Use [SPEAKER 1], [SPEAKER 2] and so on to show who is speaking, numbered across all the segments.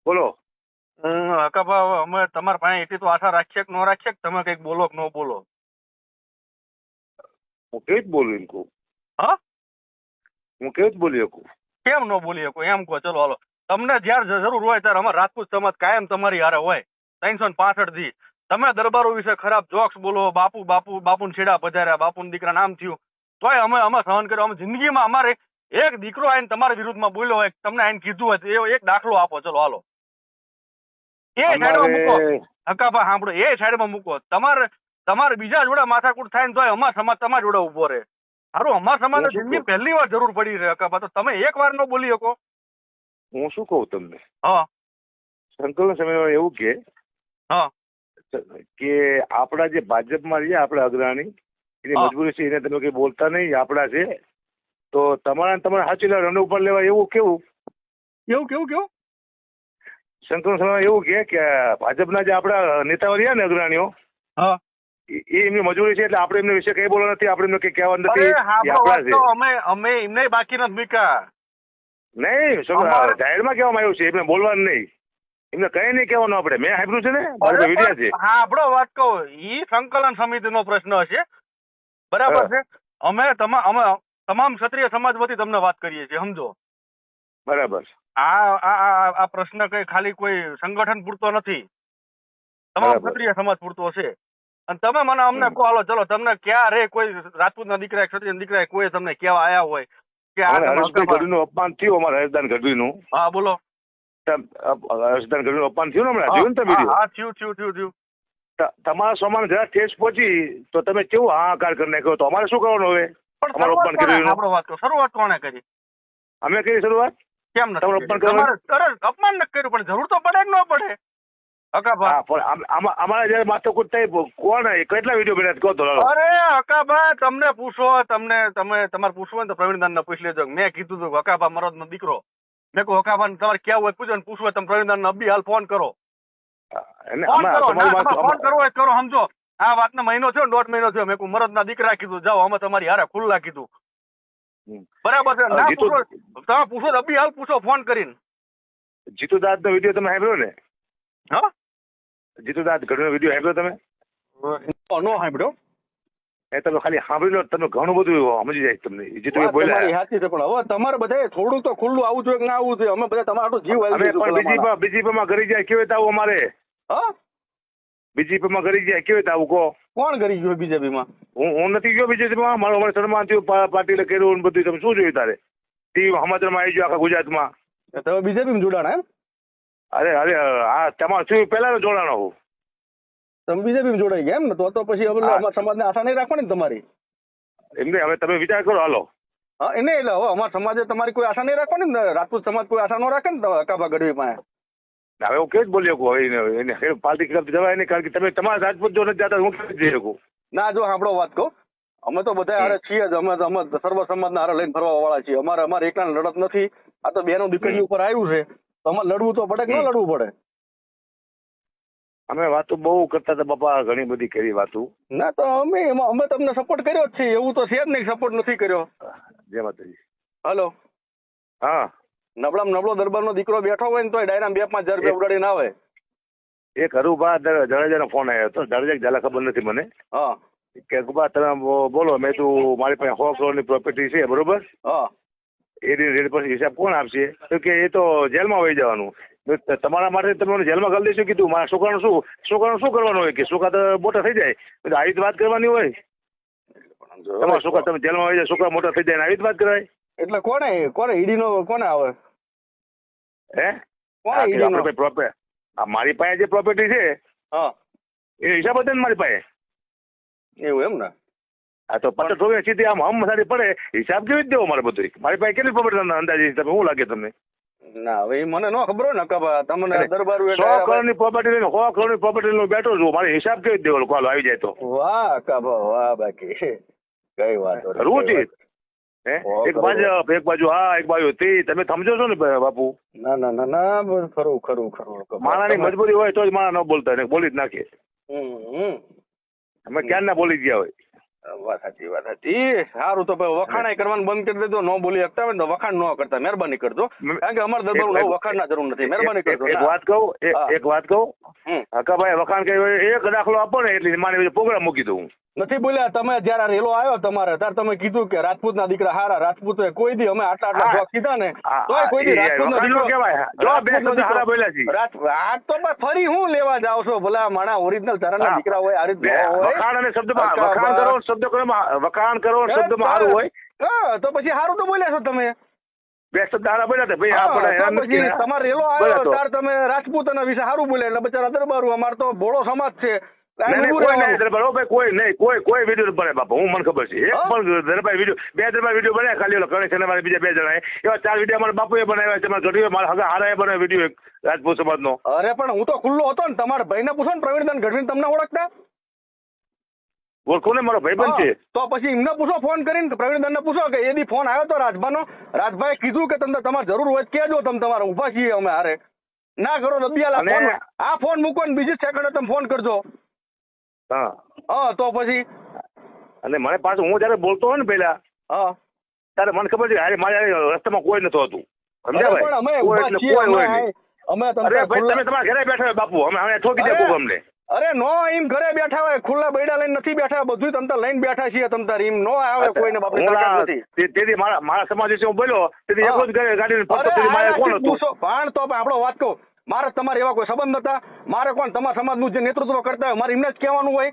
[SPEAKER 1] બોલો.
[SPEAKER 2] હકાભા અમે તમારા પાસે એટલી તો આશા રાખીએ કે ન રાખીએ કે તમે કઈક બોલો કે ન બોલો?
[SPEAKER 1] હું કેવી જ બોલું એમ કહું.
[SPEAKER 2] હા,
[SPEAKER 1] હું કેવી જ બોલી શકું.
[SPEAKER 2] કેમ ન બોલી શકો એમ કહો. ચલો હાલો, તમને જ્યારે જરૂર હોય ત્યારે અમારા રાજપૂત સમાજ કાયમ તમારી હારે હોય. 365 દી તમે દરબારો વિશે ખરાબ જોક્સ બોલો, બાપુ બાપુ બાપુને છેડા પધાર્યા, બાપુને દીકરા નામ થયું, તોય અમે સહન કર્યો. અમે જિંદગીમાં અમારે એક દીકરો આઈને તમારા વિરુદ્ધમાં બોલ્યો હોય, તમને આઈને કીધું હોય તો એવો એક દાખલો આપો. ચલો હાલો, એ સાઈડમાં મૂકો.
[SPEAKER 1] અમારે
[SPEAKER 2] હકાભા સાંભળો, એ સાઈડમાં મૂકો. તમારે બીજા જોડે માથાકૂટ થાય ને તોય અમાર સમાજ તમારા જોડે ઉભો રહે. સારું, અમાર સમાજને જિંદગી પહેલી વાર જરૂર પડી છે હકાભા, તો તમે એક વાર ન બોલી શકો?
[SPEAKER 1] હું શું કહું તમને,
[SPEAKER 2] હા
[SPEAKER 1] સંકલન સમયમાં એવું
[SPEAKER 2] હા
[SPEAKER 1] કે આપણા જે ભાજપમાં છે આપણા અગ્રણી, એની
[SPEAKER 2] હા.
[SPEAKER 1] મજબૂરી છે, એને તમે કઈ બોલતા નહીં, આપણા છે. તો તમારે સાચી રન ઉપર લેવા એવું કેવું
[SPEAKER 2] કેવું કેવું કેવું
[SPEAKER 1] સંકલન સમયમાં એવું કે ભાજપના જે આપણા નેતાઓ રહ્યા ને અગ્રણીઓ,
[SPEAKER 2] હા.
[SPEAKER 1] એ એમની મજબૂરી છે, એટલે આપણે એમને વિશે કઈ બોલવા નથી, આપણે એમને કઈ કહેવા
[SPEAKER 2] અરે
[SPEAKER 1] નથી. એ
[SPEAKER 2] હાંભળો
[SPEAKER 1] આપણા
[SPEAKER 2] વાત
[SPEAKER 1] છે.
[SPEAKER 2] તો અમે એમને બાકી નથી મૂક્યા.
[SPEAKER 1] નહીં જાહેરમાં કહેવામાં આવ્યું છે, એમને બોલવાનું નહીં, એમને કઈ નહીં કહેવાનું. આપણે મેં સાંભળ્યું છે ને, મારા વિડિયા છે.
[SPEAKER 2] હાંભળો વાત કહું, ઈ સંકલન સમિતિનો પ્રશ્ન હશે, બરાબર છે. અમે તમામ ક્ષત્રિય સમાજ વતી તમને વાત કરીએ છીએ, સમજો.
[SPEAKER 1] બરાબર.
[SPEAKER 2] આ પ્રશ્ન કઈ ખાલી કોઈ સંગઠન પૂરતો નથી, તમામ ક્ષત્રિય સમાજ પૂરતો છે. અને તમે મને અમને કહો, હાલો ચલો, તમને ક્યારે કોઈ રાજપૂતના દીકરા ક્ષત્રિય દીકરા કોઈ તમને કહેવા આયા હોય કે આ
[SPEAKER 1] હર્ષભાઈ ગઢવીનું અપમાન થયું, અમારા હર્ષદાન ગઢવીનું?
[SPEAKER 2] હા બોલો.
[SPEAKER 1] હર્ષદાન ગઢવીનું અપમાન થયું ને હમણાં, જોયું ને તમે વિડીયો?
[SPEAKER 2] હા થયું.
[SPEAKER 1] તમારા સમાન જરા ઠેસ પહોંચી તો તમે કેવું હાહાકાર કરી નાખ્યો, તો અમારે શું કરવાનું હવે?
[SPEAKER 2] પણ
[SPEAKER 1] અમારું અપમાન કર્યું.
[SPEAKER 2] આપણો વાત કહો, શરૂઆત કોણે કરી?
[SPEAKER 1] અમે કરી શરૂઆત.
[SPEAKER 2] કેમ
[SPEAKER 1] તમારું
[SPEAKER 2] નથી?
[SPEAKER 1] અપમાન કરવાનું?
[SPEAKER 2] તમારે અપમાન નથી કર્યું, પણ જરૂર તો પડે કે ન પડે હકાભા?
[SPEAKER 1] હા, પણ અમારા જયારે માથાકૂટ થઈ, કોણ કેટલા વિડીયો બનાવ્યા કહો તો?
[SPEAKER 2] અરે હકાભા, તમને પૂછો, તમારે પૂછવું હોય તો પ્રવીણદાન ને પૂછી લેજો. મેં કીધું હતું હકાભા મરદ નો દીકરો, મેં કહું હકાભા તમારે કેવું હોય પૂછો ને, પૂછવું હોય તમે પ્રવીણદાન ને અબી હાલ ફોન કરો. ફોન કરવો હોય કરો, સમજો. આ વાતનો મહિનો થયો, 1.5 મહિનો થયો. મેં કહું મરદ ના દીકરા કીધું, જાઓ અમે તમારી હારે ખુલ્લા કીધું, બરાબર છે. ના પૂછો, તમે પૂછો અબી હાલ પૂછો ફોન કરીને.
[SPEAKER 1] જીતુ દાદ નો વિડીયો તમે સાંભળ્યો ને?
[SPEAKER 2] હા,
[SPEAKER 1] જીતુ દાદ ગઢવીનો વિડીયો સાંભળ્યો તમે?
[SPEAKER 2] નો સાંભળ્યો.
[SPEAKER 1] એ તમે ખાલી સાંભળી લો, તમે ઘણું બધું સમજી જાય તમને. જીતુ બોલ્યા
[SPEAKER 2] સાચી છે, પણ હવે તમારે બધા થોડું તો ખુલ્લું આવવું જોઈએ કે ના આવવું જોઈએ? અમે બધા તમારો જીવ
[SPEAKER 1] બીજીપીમાં કરી જાય કેવી રીતે આવું અમારે?
[SPEAKER 2] હા,
[SPEAKER 1] બીજીપીમાં કરી જાય કેવી રીતે આવું કહો?
[SPEAKER 2] કોણ કરી ગયું બીજેપીમાં? હું
[SPEAKER 1] નથી ગયો બીજેપીમાં. મારું અમારે સન્માન થયું, પાટીલે કર્યું ને બધું. તમે શું જોયું તારે? ટીવી સમાચારમાં આવી ગયો આખા ગુજરાતમાં.
[SPEAKER 2] તમે બીજેપીમાં જોડાણા એમ?
[SPEAKER 1] અરે આ તમારું થયું પહેલા જોડાણો હું.
[SPEAKER 2] તમે બીજેપીમાં જોડાઈ ગયા એમ ને? તો પછી અમારા સમાજને આશા નહીં રાખવાની ને તમારી?
[SPEAKER 1] એમને હવે તમે વિચાર કરો. હાલો.
[SPEAKER 2] હા, એને એટલે હવે અમારા સમાજે તમારી કોઈ આશા નહીં રાખવાની ને? રાજપૂત સમાજ કોઈ આશા ન રાખે ને હકાભા ગઢવી પાસે?
[SPEAKER 1] હવે હું કેવી જ બોલી શકું? એને પાર્ટી ખરાબ જવાય નહીં, કારણ કે તમે તમારા રાજપૂત જો નથી જતા, હું કેવી જઈ શકું?
[SPEAKER 2] ના, જો સાંભળો વાત કહું, અમે તો બધા હારે છીએ જ. અમે સર્વ સમાજના હારે લઈને ફરવા વાળા છીએ. અમારે એકલાને લડત નથી. આ તો બેનો દીકરી ઉપર આવ્યું છે, તો અમારે લડવું તો પડે કે ન લડવું પડે?
[SPEAKER 1] અમે વાતો બહુ કરતા હતા બાપા, ઘણી બધી કરી વાતો.
[SPEAKER 2] ના, તો અમે તમને સપોર્ટ કર્યો જ છે, એવું તો છે જ નહીં સપોર્ટ નથી કર્યો.
[SPEAKER 1] જય માતાજી.
[SPEAKER 2] હલો.
[SPEAKER 1] હા,
[SPEAKER 2] નબળો દરબારનો દીકરો બેઠો હોય ને તો ડાયરામ 2-5 હજાર રૂપિયા ઉડાડીને આવે.
[SPEAKER 1] એક હરુભા જાડેજાનો ફોન આવ્યો હતો. જાડેજા ઝાલા ખબર નથી મને.
[SPEAKER 2] હા,
[SPEAKER 1] કે ગુબા તમે બોલો. મેં તું મારી પાસે 100 કરોડની પ્રોપર્ટી છે, બરોબર?
[SPEAKER 2] હા.
[SPEAKER 1] એ રેટ પર હિસાબ કોણ આપશે? તો કે એ તો જેલમાં વહી જવાનું. તમારા માટે તમે જેલમાં કરી દઈશું. કીધું મારા છોકરાનું શું કરવાનું હોય? કે છોકરા તો મોટા થઈ જાય, આવી રીતે વાત કરવાની હોય. તમારા છોકરા તમે જેલમાં વહી જાય, છોકરા મોટા થઈ જાય, આવી રીતે વાત કરાય?
[SPEAKER 2] એટલે કોને ઈડીનો કોને આવે?
[SPEAKER 1] હે, મારી પાસે જે પ્રોપર્ટી છે,
[SPEAKER 2] હા,
[SPEAKER 1] એ હિસાબ હતો ને મારી પાસે.
[SPEAKER 2] એવું એમ ને?
[SPEAKER 1] હા, તો 50 સીધી આમ મસાડી પડે, હિસાબ કેવી જ દેવો મારે બધું? મારી પાસે કેટલી પ્રોપર્ટી અંદાજે તમે શું લાગે તમને?
[SPEAKER 2] ના, હવે મને ન ખબર હોય ને કે તમને દરબાર
[SPEAKER 1] 100 કરોડની પ્રોપર્ટી લઈને 100 કરોડની પ્રોપર્ટી લઈને બેઠો છું. મારે હિસાબ કેવી જ દેવો? કોલ આવી જાય તો
[SPEAKER 2] વાહ કાબા વાહ. બાકી કઈ વાત
[SPEAKER 1] રૂચિ એક ભાજપ, એક બાજુ હા, એક બાજુ તે. તમે સમજો છો ને બાપુ?
[SPEAKER 2] ના, ખરું.
[SPEAKER 1] માણાની મજબૂરી હોય તો જ માણા ન બોલતા, બોલી જ નાખે. અમે ક્યાં ના બોલી ગયા હોય.
[SPEAKER 2] વાત સાચી. સારું તો ભાઈ વખાણાય કરવાનું બંધ કરી દેજો. ન બોલી શકતા હોય ને તો વખાણ ન કરતા, મહેરબાની કરજો. કારણ કે અમારા દરબાર વખાણના જરૂર નથી. મહેરબાની કરજો.
[SPEAKER 1] એક વાત કહું હકાભાઈ, વખાણ કર્યું એક દાખલો આપો ને એટલે મારે પ્રોગ્રામ મૂકી દઉં.
[SPEAKER 2] નથી બોલ્યા તમે. જયારે રેલો આવ્યો તમારે ત્યારે તમે કીધું કે રાજપૂતના દીકરા હારા. રાજપૂતો કોઈ દી અમે આટલા જોક કીધા ને તોય કોઈ દી રાજપૂતનો દીકરો
[SPEAKER 1] કહેવાય. જો બે શબ્દ હારા બોલ્યા છે.
[SPEAKER 2] આ તો ફરી હું લેવા જાવ છો? ભલા માણા ઓરિજિનલ તારાના દીકરા હોય આ રીત
[SPEAKER 1] વખાણ અને શબ્દમાં વખાણ કરો, શબ્દ કરો, વખાણ કરો શબ્દમાં સારું હોય
[SPEAKER 2] તો પછી સારું તો બોલ્યા છો તમે.
[SPEAKER 1] બે શબ્દ હારા બોલ્યા હતા ભાઈ. આપણે
[SPEAKER 2] પછી તમારે રેલો આવ્યો ત્યારે તમે રાજપૂતના વિશે સારું બોલ્યા એટલે બચારા દરબારું. અમાર તો ભોળો સમાજ છે.
[SPEAKER 1] કોઈ વિડીયો બને બાપા, હું મને ખબર છે. એક પણ દરબાર વિડીયો, બે દરબાર વિડીયો બનાવ્યા ખાલી ઓલા ગણેશ અને બીજા 2 જણા એવા 4 વિડીયો અમારા બાપુએ બનાવ્યા છે. મારા ગઢવીએ મારા હગા હારાએ બનાવ્યો વિડીયો એક રાજપૂત સમાજનો.
[SPEAKER 2] અરે પણ હું તો ખુલ્લો હતો ને. તમારા ભાઈને પૂછો ને, પ્રવીણદાન ગઢવી તમને ઓળખતા?
[SPEAKER 1] ઓળખો ને, મારો ભાઈબંધ છે.
[SPEAKER 2] તો પછી એમને પૂછો ફોન કરીને, પ્રવીણદાન ને પૂછો કે એદી ફોન આવ્યો તો રાજભાનો. રાજભાઈ કીધું કે તમને તમારે જરૂર હોય કેજો, તમે તમારે ઉભા છીએ અમે હારે. ના કરો દબિયાલા. આ ફોન મૂકો ને બીજી સેકન્ડે તમે ફોન કરજો. તો પછી
[SPEAKER 1] અને મને પાછું હું જયારે બોલતો હોય ને પેલા ત્યારે મને ખબર છે અરે મારે રસ્તામાં કોઈ નતું હતું. સમજાય ભાઈ? તમે તમારા ઘરે બેઠા હોય બાપુ, અમે ઠોકી દે અમને.
[SPEAKER 2] અરે નો એમ ઘરે બેઠા હોય, ખુલ્લા બૈડા લઈને નથી બેઠા, બધું તમતા લઈને બેઠા છીએ. તમતાર એમ નો આવે કોઈને બાપુ.
[SPEAKER 1] તેથી મારા સમાજ વિશે હું બોલ્યો તેથી એક જ ગાડી કોણ હતું?
[SPEAKER 2] પણ તો આપણો વાત કહું, મારે તમારે એવા કોઈ સંબંધ નતા. મારે કોણ તમારા સમાજનું જે નેતૃત્વ કરતા હોય મારે એમને જ કહેવાનું હોય.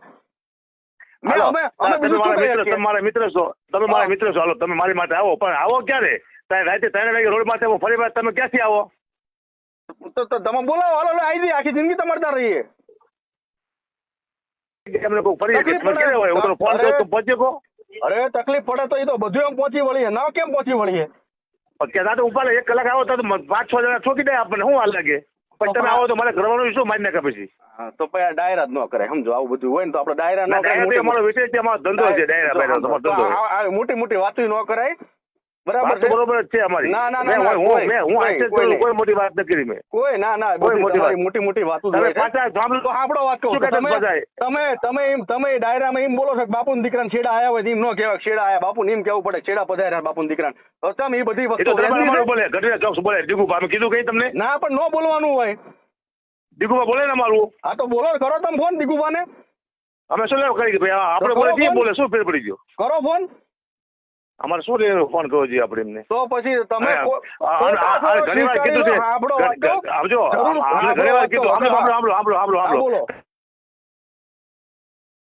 [SPEAKER 1] મારા મિત્ર છો, તમે મારા મિત્ર છો. હાલો તમે મારી માટે આવો, પણ આવો ક્યારે? રાતે 3 વાગે રોડ માથે ફરી વાર તમે ક્યાંથી આવો?
[SPEAKER 2] તો તમે બોલાવો. હાલો આવી જઈએ, આખી જિંદગી તમારે ત્યાં રહીએ. અરે તકલીફ પડે તો એ તો બધું એમ પહોંચી વળીએ. ના કેમ પહોંચી વળીએ?
[SPEAKER 1] ઉપર 1 કલાક આવો તો 5-6 જણા ઠોકી દે આપણને. શું હાલ લાગે? પછી તમે આવો તો મારે કરવાનું શું? મારી નાખે પછી.
[SPEAKER 2] તો પછી ડાયરા જ ન કરે. સમજો આવું બધું હોય ને તો આપણે ડાયરા ન
[SPEAKER 1] કરે. અમારો વિષય છે, અમારો ધંધો છે ડાયરા.
[SPEAKER 2] મોટી મોટી વાતો ન કરાય.
[SPEAKER 1] બરાબર છે, બરોબર જ છે અમારી. કોઈ મોટી વાત નથી કરી મેં.
[SPEAKER 2] કોઈ ના મોટી મોટી વાતો સાંભળો. વાત કહું તમે ડાયરામાં એમ બોલો છો કે બાપુ દીકરાને છેડા આયા હોય એમ ન કહેવાય. છેડા આયા બાપુ એમ કેવું પડે. છેડા પધાર્યા બાપુ દીકરાને. તમે એ બધી વસ્તુ
[SPEAKER 1] બોલે ગઢવી ચોક્સ બોલે. દીગુભા કીધું કઈ તમને?
[SPEAKER 2] ના પણ ન બોલવાનું હોય.
[SPEAKER 1] દીગુભા બોલે ને અમારું.
[SPEAKER 2] હા તો બોલો કરો તમે ફોન દીગુભા ને.
[SPEAKER 1] અમે શું લેવા કરી ભાઈ? આપણે બોલે બોલે શું ફેર પડી ગયો?
[SPEAKER 2] કરો ફોન.
[SPEAKER 1] અમારે શું ફોન કરવો જોઈએ આપણે એમને?
[SPEAKER 2] તો પછી તમે
[SPEAKER 1] ઘણી વાર કીધું છે. આવજો ઘણી વાર કીધું.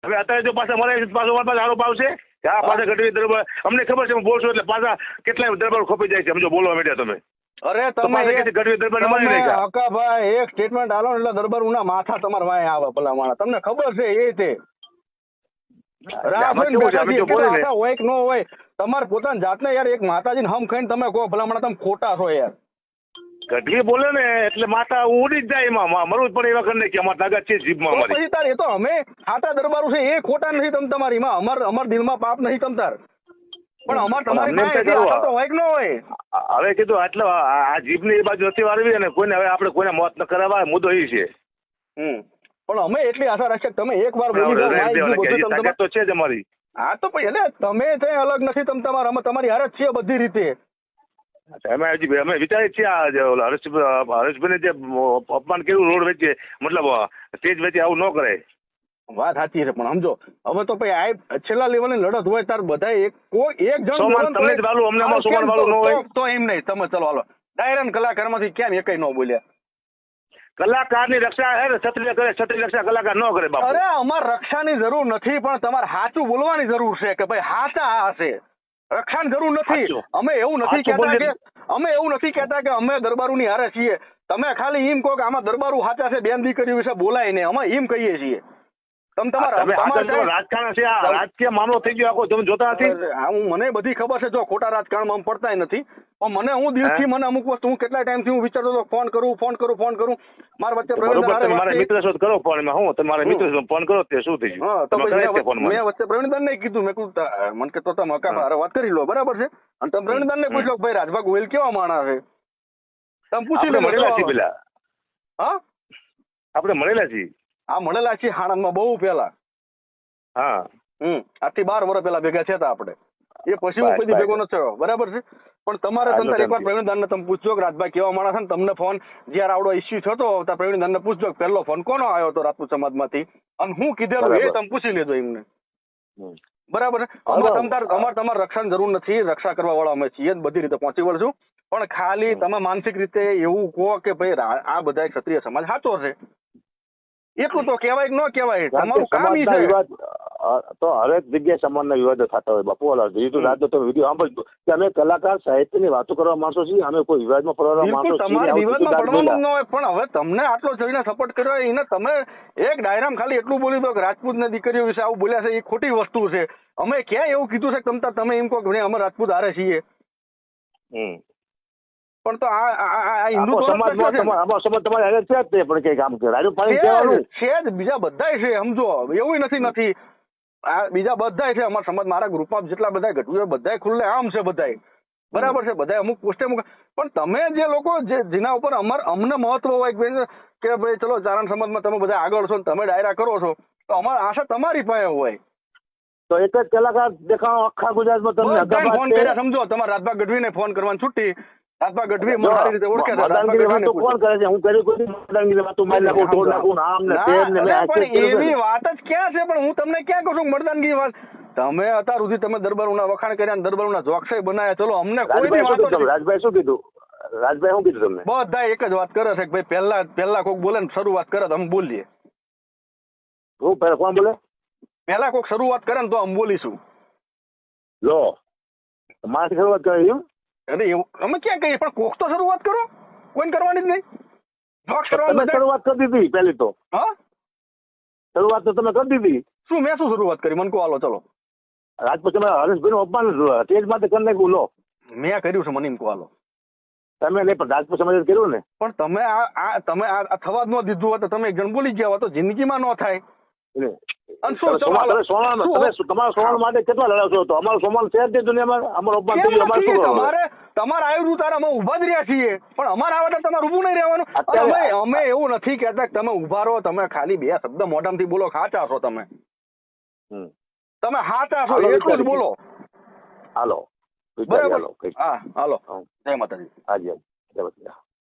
[SPEAKER 1] હવે અત્યારે જો પાછા મળે પાછો મારા પાસે આરોપ આવશે કે આ પાછા ગઢવી દરબાર. અમને ખબર છે હું બોલશું એટલે પાછા કેટલાય દરબાર ખોપી જાય છે. સમજો બોલવા માંડ્યા તમે.
[SPEAKER 2] અરે તમે
[SPEAKER 1] ગઢવી દરબાર
[SPEAKER 2] હકાભાઈ એક સ્ટેટમેન્ટ આલો એટલે દરબાર ના માથા તમારા વાય આવે. ભલા માણસ તમને ખબર છે એ તે હોય કે ન હોય તમારે પોતાની જાતને યાર એક માતાજીને હમ ખાઈને તમે કહો ભલા માણસ તમે ખોટા છો યાર.
[SPEAKER 1] ગઢવી બોલે ને એટલે માતા ઉડી જ જાય. એમાં મરવું જ પડે એવા કરીને કે અમારે તાકાત છે જીભમાં.
[SPEAKER 2] પછી તાર એ તો અમે ખાટા દરબારો છે એ ખોટા નથી તમ તમારી માં. અમાર દિલમાં પાપ નહીં તમતાર. પણ અમાર તમારી તો હોય કે ન હોય.
[SPEAKER 1] હવે કીધું એટલે આ જીભની એ બાજુ નથી વાળવી અને કોઈને હવે આપણે કોઈને મોત ન કરાવવા મુદ્દો એ છે.
[SPEAKER 2] પણ અમે એટલી આશા રાખીએ તમે એક વાર બોલી
[SPEAKER 1] તો છે જ અમારી.
[SPEAKER 2] હા તો પછી એટલે તમે કઈ અલગ નથી તમે તમારા. અમે તમારી હારે જ છીએ બધી રીતે.
[SPEAKER 1] અમે વિચારીએ છીએ હરેશભાઈને જે અપમાન કર્યું રોડ વચ્ચે, મતલબ સ્ટેજ વચ્ચે આવું ન કરે.
[SPEAKER 2] વાત સાચી છે પણ સમજો હવે તો ભાઈ આ છેલ્લા લેવલની લડત હોય તાર બધા એક જણ
[SPEAKER 1] તમને જ વાલું અમને સોમાન વાળું ન હોય
[SPEAKER 2] તો એમ નહીં. તમે ચલો હાલો ડાયરા કલાકારમાંથી કેમ એકઈ ન બોલ્યા?
[SPEAKER 1] કલાકારની રક્ષા ક્ષત્રિય કરે, ક્ષત્રિય રક્ષા કલાકાર ન કરે બાપુ.
[SPEAKER 2] અરે અમારે રક્ષાની જરૂર નથી પણ તમારે સાચું બોલવાની જરૂર છે કે ભાઈ સાચા હશે. રક્ષાની જરૂર નથી. અમે એવું નથી કહેતા કે અમે દરબારુની હારે છીએ. તમે ખાલી એમ કહો કે આમાં દરબારુ સાચા છે, બેન દીકરી વિશે બોલાય ને અમે એમ કહીએ છીએ.
[SPEAKER 1] રાજકારણ છે, રાજકીય મામલો થઈ ગયો આખો. તમે જોતા નથી?
[SPEAKER 2] મને બધી ખબર છે. જો ખોટા રાજકારણમાં પડતા નથી પણ મને હું દિલથી મને અમુક વસ્તુ હું કેટલા ટાઈમથી હું વિચારતો હતો ફોન કરું. મારા વચ્ચે
[SPEAKER 1] મારા મિત્ર સાથે કરો ફોન. હું તમારા મિત્ર ફોન કરો તે શું થઈ ગયું?
[SPEAKER 2] મેં વચ્ચે પ્રવીણદાન ને કીધું. મેં કીધું મને કે તો તમે વાત કરી લો બરાબર છે. અને તમે પ્રવીણદાન ને પૂછ લો ભાઈ રાજભા ગોયલ કેવા માણસ છે તમે પૂછી લો.
[SPEAKER 1] મળેલા છીએ પેલા.
[SPEAKER 2] હા
[SPEAKER 1] આપણે મળેલા છીએ.
[SPEAKER 2] હા મળેલા છીએ આણંદમાં બહુ પેલા.
[SPEAKER 1] હા
[SPEAKER 2] આજથી 12 વર્ષ પહેલા ભેગા થયા હતા આપણે. એ પછી હું
[SPEAKER 1] બસ,
[SPEAKER 2] કોઈ દી
[SPEAKER 1] બસ.
[SPEAKER 2] ભેગો નથી થયો, બરાબર છે. પણ તમારે
[SPEAKER 1] હા,
[SPEAKER 2] તમતાર એકવાર
[SPEAKER 1] સમજી.
[SPEAKER 2] પ્રવીણદાનને તમે પૂછજો કે રાજભાઈ કેવા માણસ છે ને તમને ફોન જ્યારે આવડો ઇસ્યુ થતો ત્યારે પ્રવીણદાનને પૂછજો કે પહેલો ફોન કોનો આવ્યો હતો રાજપૂત સમાજમાંથી અને હું કીધેલું એ
[SPEAKER 1] બરાબર.
[SPEAKER 2] તમે પૂછી લેજો એમને.
[SPEAKER 1] હમ.
[SPEAKER 2] બરાબર છે. અમારે તમારે રક્ષાની જરૂર નથી, રક્ષા કરવા વાળા અમે છીએ, બધી રીતે પહોંચી વળશું. પણ ખાલી તમે માનસિક રીતે એવું કહો કે ભાઈ આ બધા ક્ષત્રિય સમાજ સાચો છે, એટલું તો કહેવાય કે ન કહેવાય, તમારું કામ ઈ
[SPEAKER 1] સમાજના
[SPEAKER 2] છે.
[SPEAKER 1] વિવાદ તો હરેક જગ્યાએ સમાજના વિવાદો થતા હોય બાપુ. રાત તો વિડીયો સાંભળજો કે અમે કલાકાર સાહિત્યની વાતો કરવા માણસો છીએ, અમે કોઈ વિવાદમાં પડવા માણસો
[SPEAKER 2] બિલકુલ
[SPEAKER 1] છીએ.
[SPEAKER 2] તમારે
[SPEAKER 1] આવું
[SPEAKER 2] વિવાદમાં
[SPEAKER 1] કીધું
[SPEAKER 2] પડવાનું જ ન
[SPEAKER 1] દાદા.
[SPEAKER 2] હોય, પણ હવે તમને આટલો જોઈને સપોર્ટ કર્યો એને તમે એક ડાયરામાં ખાલી એટલું બોલી દો કે રાજપૂતની દીકરીઓ વિશે આવું બોલ્યા છે એ ખોટી વસ્તુ છે. અમે ક્યાં એવું કીધું છે કે તમે એમ કહો કે અમે રાજપૂત હારે છીએ,
[SPEAKER 1] હમ.
[SPEAKER 2] પણ તો આ હિન્દુ
[SPEAKER 1] સમાજમાં અમારો સમાજ તમારે હારે છે જ તે, પણ કઈ કામ કરે રાજુ પાણી કહેવાનું
[SPEAKER 2] છે જ, બીજા બધાય છે, સમજો એવું નથી. આ બીજા બધાય છે અમારા સમાજ, મારા ગ્રુપમાં જેટલા બધા ઘટવું બધાય ખુલ્લે આમ છે બધાય, બરાબર છે, બધા અમુક પોસ્ટે પણ તમે જે લોકો જેના ઉપર અમને મહત્વ હોય કે ભાઈ ચલો ચારણ સમાજમાં તમે બધા આગળ છો ને તમે ડાયરા કરો છો, તો અમારી આશા તમારી પાસે હોય.
[SPEAKER 1] તો એક જ કલાકાર દેખાણો આખા ગુજરાતમાં તમને
[SPEAKER 2] ફોન કર્યા, સમજો તમારા રાજભા ગઢવીને ફોન કરવાની છૂટી. રાજભા ગઢવી મને સારી રીતે ઓળખે છે.
[SPEAKER 1] મદાનગીરી વાતો કોણ કરે છે? હું કરી કોઈ મદાનગીરી વાતો મારી નાખું, તોડ નાખું, આમ ને તેમ ને મેં
[SPEAKER 2] પણ એવી વાત જ ક્યાં છે? પણ હું તમને ક્યાં કહું છું મર્દાનગીરી વાત? તમે અત્યાર સુધી તમે દરબારોના વખાણ કર્યા, દરબારોના જોકસાઈ બનાવ્યા, ચલો અમને કોઈ વાતો.
[SPEAKER 1] રાજભાઈ શું કીધું? રાજભાઈ શું કીધું તમને?
[SPEAKER 2] બધા એક જ વાત કરે છે કે ભાઈ પહેલા કોઈક બોલે ને શરૂઆત કરે તો અમે બોલીએ.
[SPEAKER 1] હું પહેલા કોણ બોલે?
[SPEAKER 2] પહેલા કોઈક શરૂઆત કરે ને તો અમે બોલીશું.
[SPEAKER 1] લો મારી શરૂઆત કરી એમ?
[SPEAKER 2] અરે એવું અમે ક્યાં કહીએ, પણ કોક તો શરૂઆત કરો, કોઈ કરવાની જ નહીં.
[SPEAKER 1] તમે શરૂઆત કરી દીધી પહેલી તો.
[SPEAKER 2] હા,
[SPEAKER 1] શરૂઆત તો તમે કરી દીધી.
[SPEAKER 2] શું મેં શું શરૂઆત કરી? મને કહો, હાલો ચલો.
[SPEAKER 1] રાજપૂત તમે હરેશભાઈ નું અપમાન તેજ માટે કરી નાખ્યું. લો
[SPEAKER 2] મેં કર્યું છે, મને એમ કહો, હાલો.
[SPEAKER 1] તમે નહીં પણ રાજપૂત સમાજે કર્યું ને.
[SPEAKER 2] પણ તમે આ થવા જ ન દીધું હોત તો તમે એક જણ બોલી ગયા હોત તો જિંદગીમાં ન થાય.
[SPEAKER 1] તમારા સોમાન માટે કેટલા લડાવશો? તો અમારું સોમાન છે જ દુનિયામાં. અમારો અપમાન થયું, અમારે શું કરવાનું?
[SPEAKER 2] તમારે આવ્યું તારે અમે ઉભા જ રહ્યા છીએ, પણ અમારે આવે તો તમારે ઉભું નહીં રહેવાનું. અમે એવું નથી કહેતા કે તમે ઉભા રહો, તમે ખાલી બે શબ્દ મોઢામાંથી બોલો, સાચા છો તમે. તમે સાચા છો એટલું જ બોલો.
[SPEAKER 1] હાલો
[SPEAKER 2] બરાબર. હા હાલો, જય માતાજી.
[SPEAKER 1] હાજી જય માતાજી.